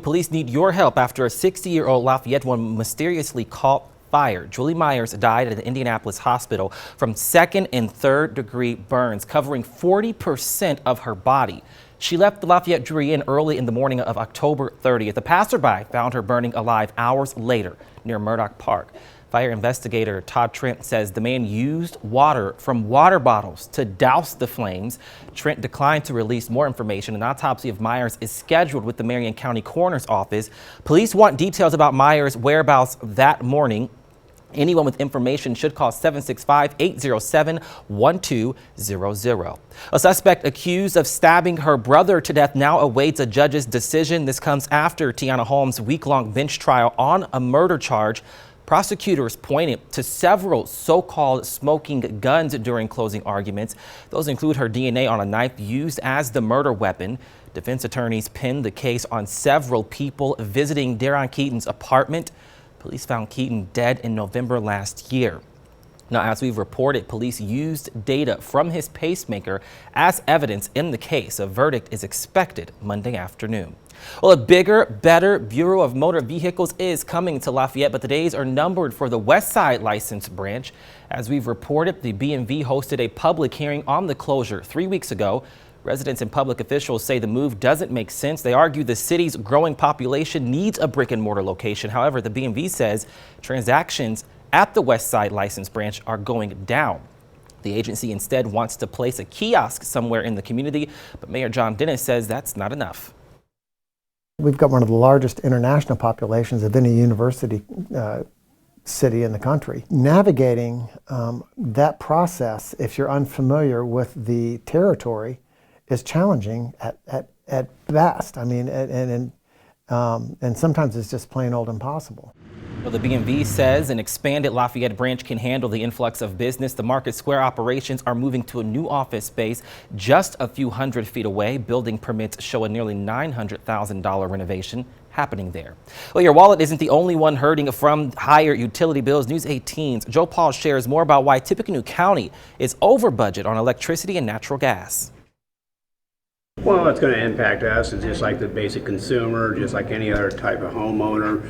Police need your help after a 60-year-old Lafayette woman mysteriously caught fire. Julie Myers died at an Indianapolis hospital from second and third degree burns covering 40% of her body. She left the Lafayette Jewelry Inn early in the morning of October 30th. A passerby found her burning alive hours later near Murdoch Park. Fire investigator Todd Trent says the man used water from water bottles to douse the flames. Trent declined to release more information. An autopsy of Myers is scheduled with the Marion County Coroner's Office. Police want details about Myers' whereabouts that morning. Anyone with information should call 765-807-1200. A suspect accused of stabbing her brother to death now awaits a judge's decision. This comes after Tiana Holmes' week-long bench trial on a murder charge. Prosecutors pointed to several so-called smoking guns during closing arguments. Those include her DNA on a knife used as the murder weapon. Defense attorneys pinned the case on several people visiting Darron Keaton's apartment. Police found Keaton dead in November last year. Now, as we've reported, police used data from his pacemaker as evidence in the case. A verdict is expected Monday afternoon. Well, a bigger, better Bureau of Motor Vehicles is coming to Lafayette, but the days are numbered for the West Side license branch. As we've reported, the BMV hosted a public hearing on the closure 3 weeks ago. Residents and public officials say the move doesn't make sense. They argue the city's growing population needs a brick and mortar location. However, the BMV says transactions at the West Side license branch are going down. The agency instead wants to place a kiosk somewhere in the community, but Mayor John Dennis says that's not enough. We've got one of the largest international populations of any university city in the country. Navigating that process, if you're unfamiliar with the territory, is challenging at best. I mean, and sometimes it's just plain old impossible. Well, the BMV says an expanded Lafayette branch can handle the influx of business. The Market Square operations are moving to a new office space just a few hundred feet away. Building permits show a nearly $900,000 renovation happening there. Well, your wallet isn't the only one hurting from higher utility bills. News 18's Joe Paul shares more about why Tippecanoe County is over budget on electricity and natural gas. Well, it's going to impact us. It's just like the basic consumer, just like any other type of homeowner.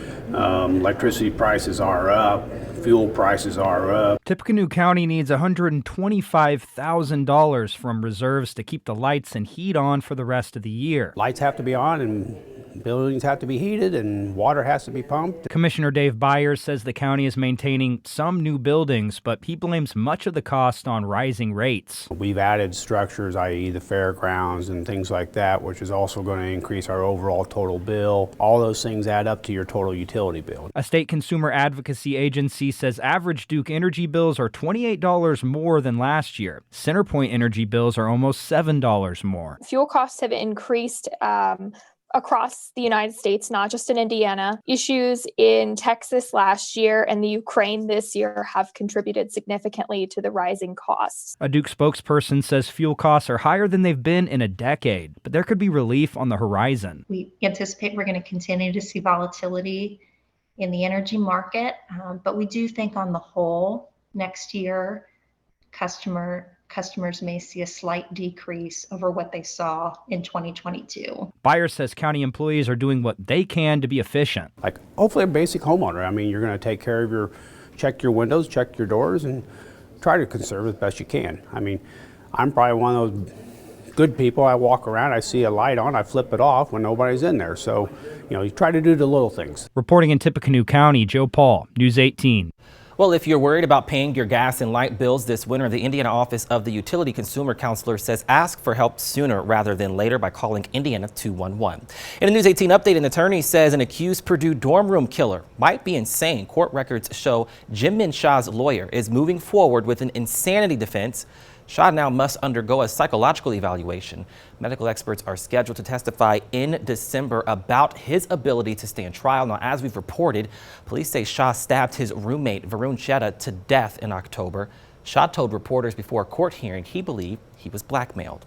Electricity prices are up, fuel prices are up. Tippecanoe County needs $125,000 from reserves to keep the lights and heat on for the rest of the year. Lights have to be on and buildings have to be heated and water has to be pumped. Commissioner Dave Byers says the county is maintaining some new buildings, but he blames much of the cost on rising rates. We've added structures, i.e. the fairgrounds and things like that, which is also going to increase our overall total bill. All those things add up to your total utility bill. A state consumer advocacy agency says average Duke Energy bills are $28 more than last year. CenterPoint Energy bills are almost $7 more. Fuel costs have increased across the United States, not just in Indiana. Issues in Texas last year and the Ukraine this year have contributed significantly to the rising costs. A Duke spokesperson says fuel costs are higher than they've been in a decade, but there could be relief on the horizon. We anticipate we're going to continue to see volatility in the energy market, but we do think on the whole, next year, customers may see a slight decrease over what they saw in 2022. Byers says county employees are doing what they can to be efficient. Like hopefully a basic homeowner. I mean, you're going to take care of check your windows, check your doors, and try to conserve as best you can. I mean, I'm probably one of those good people. I walk around, I see a light on, I flip it off when nobody's in there. So, you try to do the little things. Reporting in Tippecanoe County, Joe Paul, News 18. Well, if you're worried about paying your gas and light bills this winter, the Indiana Office of the Utility Consumer Counselor says ask for help sooner rather than later by calling Indiana 211. In a News 18 update, an attorney says an accused Purdue dorm room killer might be insane. Court records show Jim Minshaw's lawyer is moving forward with an insanity defense. Shaw now must undergo a psychological evaluation. Medical experts are scheduled to testify in December about his ability to stand trial. Now, as we've reported, police say Shaw stabbed his roommate, Varun Chedda, to death in October. Shaw told reporters before a court hearing he believed he was blackmailed.